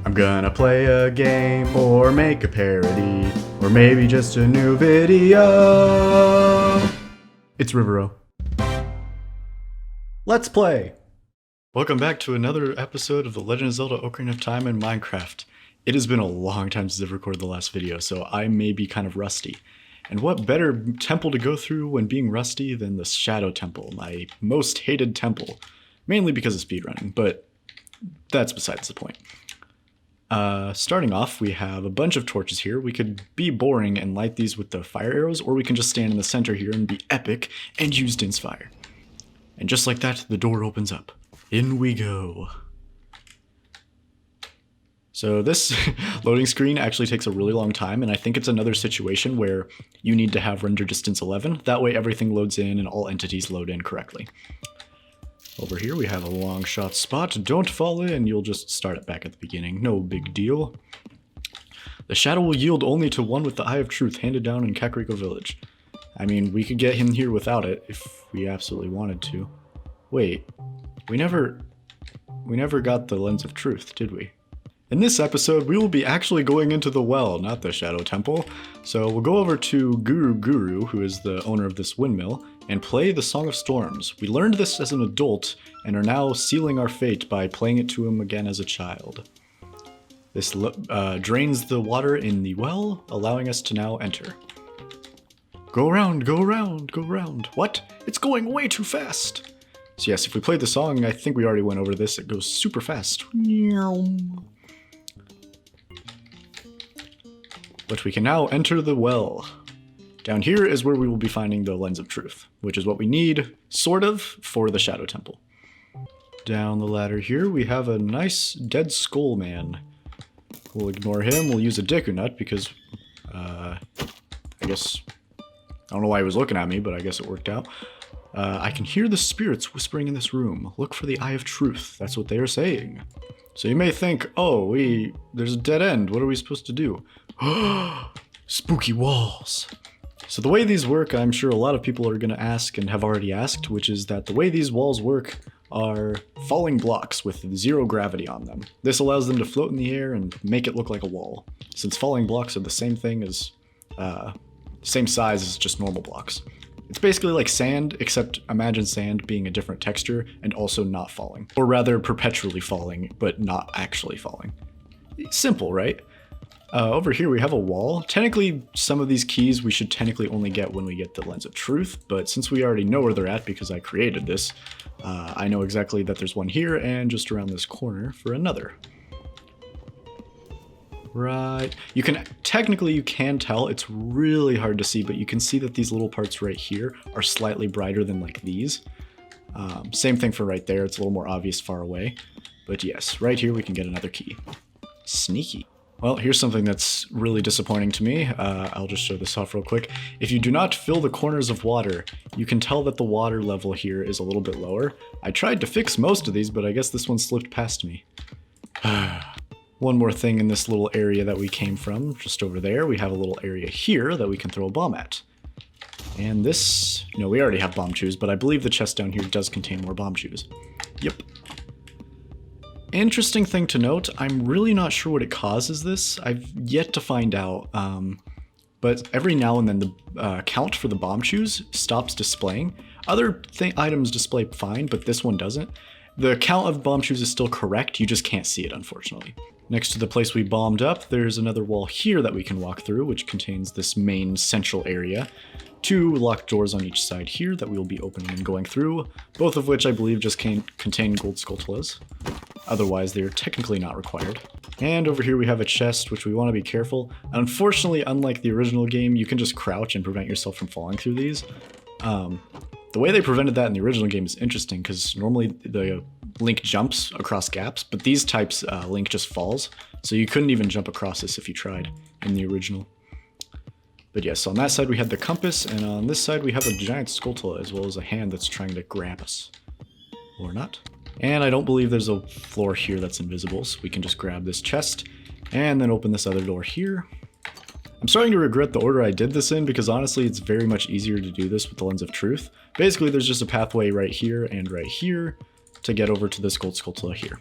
I'm gonna play a game or make a parody or maybe just a new video. It's Rivero. Let's play! Welcome back to another episode of The Legend of Zelda Ocarina of Time in Minecraft. It has been a long time since I've recorded the last video, so I may be kind of rusty. And what better temple to go through when being rusty than the Shadow Temple, my most hated temple. Mainly because of speedrunning, but that's besides the point. Starting off, we have a bunch of torches here. We could be boring and light these with the fire arrows, or we can just stand in the center here and be epic and use Din's fire. And just like that, the door opens up. In we go. So this loading screen actually takes a really long time, and I think it's another situation where you need to have render distance 11. That way everything loads in and all entities load in correctly. Over here we have a long shot spot. Don't fall in, you'll just start it back at the beginning. No big deal. The shadow will yield only to one with the Eye of Truth handed down in Kakariko Village. I mean, we could get him here without it if we absolutely wanted to. Wait, we never got the Lens of Truth, did we? In this episode, we will be actually going into the well, not the Shadow Temple. So we'll go over to Guru, who is the owner of this windmill, and play the Song of Storms. We learned this as an adult, and are now sealing our fate by playing it to him again as a child. This drains the water in the well, allowing us to now enter. Go around, go around, go around. What? It's going way too fast! So yes, if we played the song, I think we already went over this, it goes super fast. But we can now enter the well. Down here is where we will be finding the Lens of Truth, which is what we need, sort of, for the Shadow Temple. Down the ladder here, we have a nice dead skull man. We'll ignore him, we'll use a Deku Nut because, I don't know why he was looking at me, but I guess it worked out. I can hear the spirits whispering in this room. Look for the Eye of Truth, that's what they are saying. So you may think, oh, there's a dead end, what are we supposed to do? Spooky walls. So the way these work, I'm sure a lot of people are going to ask and have already asked, which is that the way these walls work are falling blocks with zero gravity on them. This allows them to float in the air and make it look like a wall, since falling blocks are the same thing as, same size as just normal blocks. It's basically like sand, except imagine sand being a different texture and also not falling. Or rather, perpetually falling, but not actually falling. Simple, right? Over here we have a wall. Technically, some of these keys we should technically only get when we get the Lens of Truth, but since we already know where they're at because I created this, I know exactly that there's one here and just around this corner for another. Right. You can tell, it's really hard to see, but you can see that these little parts right here are slightly brighter than like these. Same thing for right there, it's a little more obvious far away. But yes, right here we can get another key. Sneaky. Well, here's something that's really disappointing to me. I'll just show this off real quick. If you do not fill the corners of water, you can tell that the water level here is a little bit lower. I tried to fix most of these, but I guess this one slipped past me. One more thing in this little area that we came from, just over there, we have a little area here that we can throw a bomb at. And this, no, we already have bomb chews, but I believe the chest down here does contain more bomb chews. Yep. Interesting thing to note, I'm really not sure what it causes this. I've yet to find out, but every now and then the count for the bomb chews stops displaying. Other items display fine, but this one doesn't. The count of bomb chews is still correct, you just can't see it, unfortunately. Next to the place we bombed up, there's another wall here that we can walk through, which contains this main central area. Two locked doors on each side here that we will be opening and going through, both of which I believe just contain gold skulltulas. Otherwise, they're technically not required. And over here we have a chest, which we want to be careful. Unfortunately, unlike the original game, you can just crouch and prevent yourself from falling through these. The way they prevented that in the original game is interesting, because normally the Link jumps across gaps, but these types, Link just falls, so you couldn't even jump across this if you tried in the original. But yes, on that side we had the compass, and on this side we have a giant skulltula, as well as a hand that's trying to grab us. Or not. And I don't believe there's a floor here that's invisible, so we can just grab this chest, and then open this other door here. I'm starting to regret the order I did this in, because honestly it's very much easier to do this with the Lens of Truth. Basically there's just a pathway right here and right here to get over to this gold skulltula here.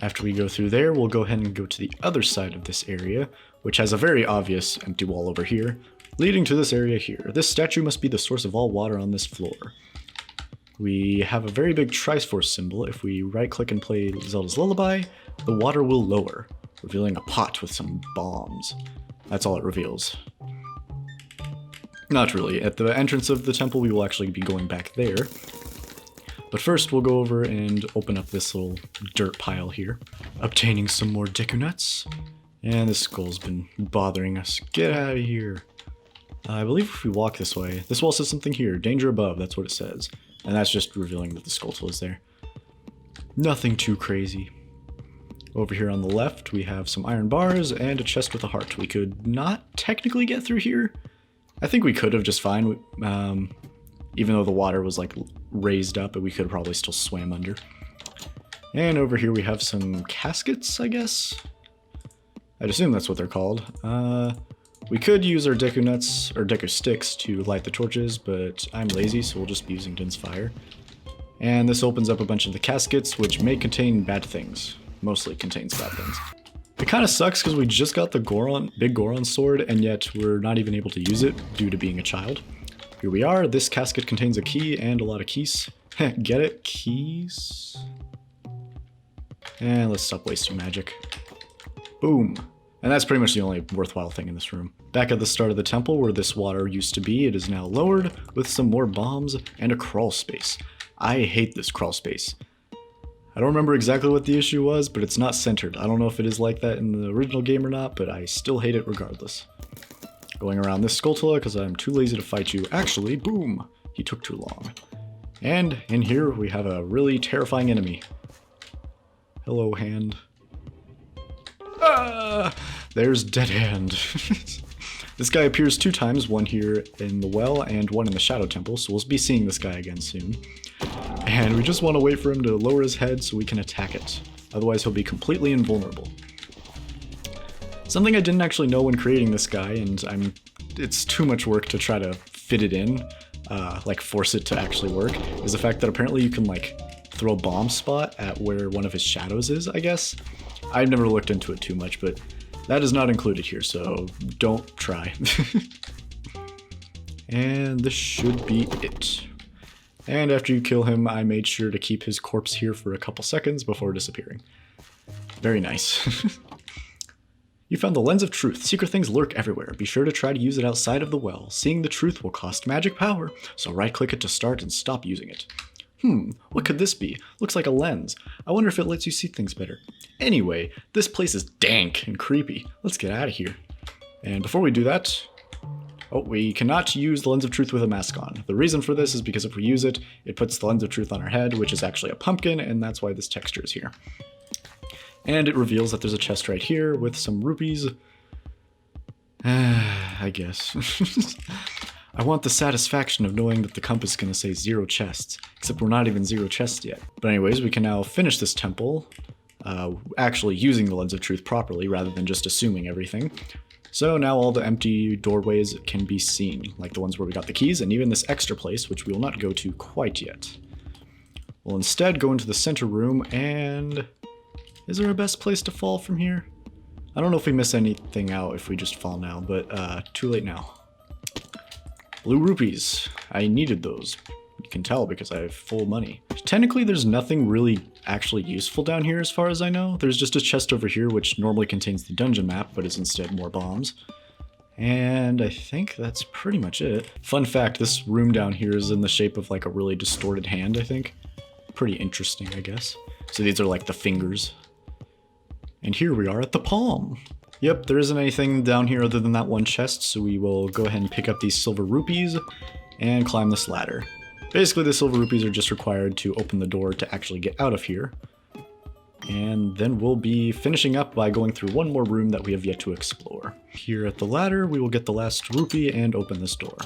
After we go through there, we'll go ahead and go to the other side of this area, which has a very obvious empty wall over here, leading to this area here. This statue must be the source of all water on this floor. We have a very big Triforce symbol. If we right-click and play Zelda's Lullaby, the water will lower, revealing a pot with some bombs. That's all it reveals. Not really. At the entrance of the temple, we will actually be going back there. But first, we'll go over and open up this little dirt pile here, obtaining some more Deku Nuts. And this skull's been bothering us. Get out of here. I believe if we walk this way, this wall says something here. Danger above, that's what it says. And that's just revealing that the Skulltula is there. Nothing too crazy. Over here on the left, we have some iron bars and a chest with a heart. We could not technically get through here. I think we could have just fine, even though the water was like raised up, but we could have probably still swam under. And over here we have some caskets, I guess? I'd assume that's what they're called. We could use our Deku Nuts, or Deku Sticks, to light the torches, but I'm lazy, so we'll just be using Din's Fire. And this opens up a bunch of the caskets, which may contain bad things. Mostly contains bad things. It kind of sucks because we just got the big Goron sword, and yet we're not even able to use it due to being a child. Here we are. This casket contains a key and a lot of keys. Get it? Keys? And let's stop wasting magic. Boom. And that's pretty much the only worthwhile thing in this room. Back at the start of the temple where this water used to be, it is now lowered with some more bombs and a crawl space. I hate this crawl space. I don't remember exactly what the issue was, but it's not centered. I don't know if it is like that in the original game or not, but I still hate it regardless. Going around this Skulltula because I'm too lazy to fight you. Actually, boom! He took too long. And in here we have a really terrifying enemy. Hello, hand. Ah! There's Dead Hand. This guy appears 2 times, one here in the well and one in the Shadow Temple, so we'll be seeing this guy again soon. And we just want to wait for him to lower his head so we can attack it. Otherwise he'll be completely invulnerable. Something I didn't actually know when creating this guy, and it's too much work to try to fit it in, like force it to actually work, is the fact that apparently you can like throw a bomb spot at where one of his shadows is, I guess. I've never looked into it too much, but that is not included here, so don't try. And this should be it. And after you kill him, I made sure to keep his corpse here for a couple seconds before disappearing. Very nice. You found the Lens of Truth. Secret things lurk everywhere. Be sure to try to use it outside of the well. Seeing the truth will cost magic power, so right-click it to start and stop using it. What could this be? Looks like a lens. I wonder if it lets you see things better. Anyway, this place is dank and creepy. Let's get out of here. And before we do that... Oh, we cannot use the Lens of Truth with a mask on. The reason for this is because if we use it, it puts the Lens of Truth on our head, which is actually a pumpkin, and that's why this texture is here. And it reveals that there's a chest right here with some rupees. I guess. I want the satisfaction of knowing that the compass is going to say 0 chests, except we're not even 0 chests yet. But anyways, we can now finish this temple, actually using the Lens of Truth properly rather than just assuming everything. So now all the empty doorways can be seen, like the ones where we got the keys, and even this extra place, which we will not go to quite yet. We'll instead go into the center room, and... Is there a best place to fall from here? I don't know if we miss anything out if we just fall now, but too late now. Blue rupees. I needed those. You can tell because I have full money. Technically, there's nothing really actually useful down here as far as I know. There's just a chest over here which normally contains the dungeon map, but is instead more bombs. And I think that's pretty much it. Fun fact, this room down here is in the shape of like a really distorted hand, I think. Pretty interesting, I guess. So these are like the fingers. And here we are at the palm. Yep, there isn't anything down here other than that one chest, so we will go ahead and pick up these silver rupees and climb this ladder. Basically, the silver rupees are just required to open the door to actually get out of here. And then we'll be finishing up by going through one more room that we have yet to explore. Here at the ladder, we will get the last rupee and open this door.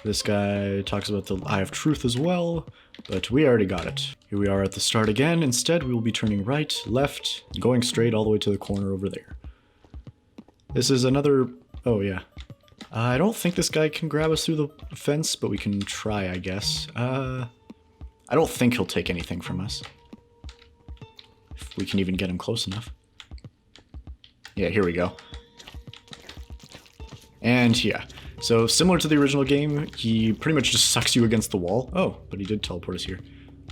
This guy talks about the Eye of Truth as well, but we already got it. Here we are at the start again. Instead, we will be turning right, left, going straight all the way to the corner over there. This is another... Oh, yeah. I don't think this guy can grab us through the fence, but we can try, I guess. I don't think he'll take anything from us. If we can even get him close enough. Yeah, here we go. And yeah, so similar to the original game, he pretty much just sucks you against the wall. Oh, but he did teleport us here.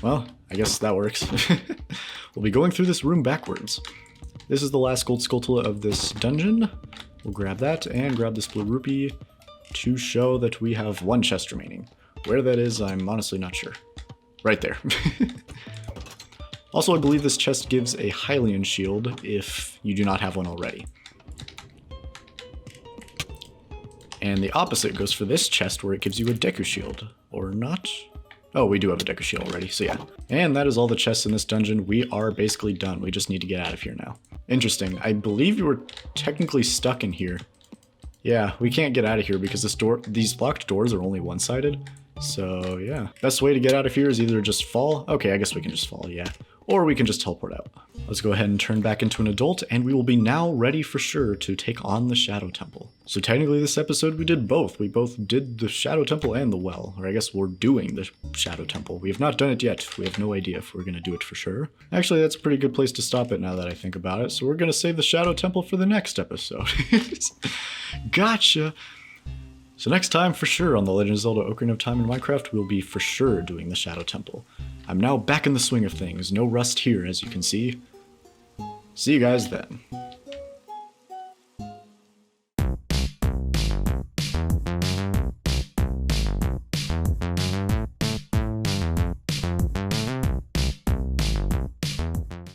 Well, I guess that works. We'll be going through this room backwards. This is the last gold skull of this dungeon. We'll grab that and grab this blue rupee to show that we have one chest remaining. Where that is, I'm honestly not sure. Right there. Also, I believe this chest gives a Hylian shield if you do not have one already. And the opposite goes for this chest where it gives you a Deku shield. Or not? Oh, we do have a Deku shield already, so yeah. And that is all the chests in this dungeon. We are basically done. We just need to get out of here now. Interesting. I believe you were technically stuck in here. Yeah, we can't get out of here because these locked doors are only one-sided. So yeah, best way to get out of here is either just fall. Okay, I guess we can just fall, yeah. Or we can just teleport out. Let's go ahead and turn back into an adult, and we will be now ready for sure to take on the Shadow Temple. So technically this episode we did both. We both did the Shadow Temple and the well. Or I guess we're doing the Shadow Temple. We have not done it yet. We have no idea if we're going to do it for sure. Actually, that's a pretty good place to stop it now that I think about it. So we're going to save the Shadow Temple for the next episode. Gotcha! So next time, for sure, on The Legend of Zelda Ocarina of Time in Minecraft, we'll be for sure doing the Shadow Temple. I'm now back in the swing of things. No rust here, as you can see. See you guys then.